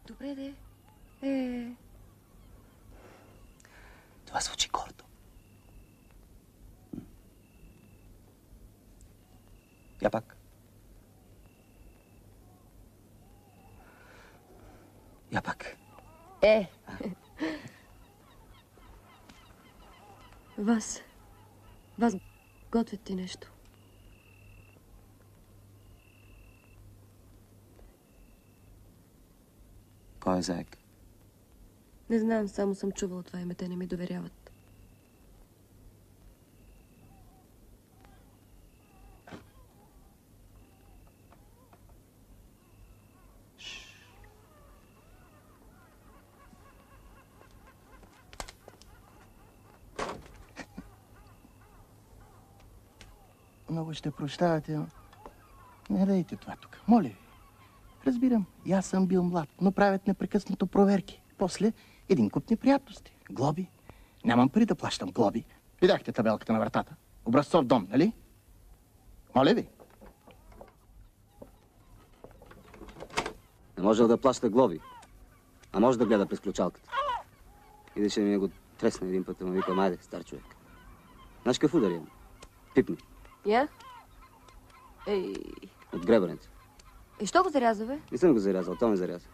Добре, де. Това звучи гордо. Я пак. Я пак. Вас готвят ти нещо. Кой е заек? Не знам, само съм чувала това име, те не ми доверяват. Много ще прощавате, но не дайте това тук. Моля ви. Разбирам, и аз съм бил млад, но правят непрекъснато проверки. После един куп неприятности. Глоби. Нямам пари да плащам глоби. Видяхте табелката на вратата. Образцов дом, нали? Моля ви. Не може да плаща глоби, а може да гледа през ключалката. Идеше ми го тресна един път, му викам, айде, стар човек. Знаеш какъв удар имам? Пипни. Я? От гребенец. И що го заряза, бе? Не съм го зарязал, то ме заряза.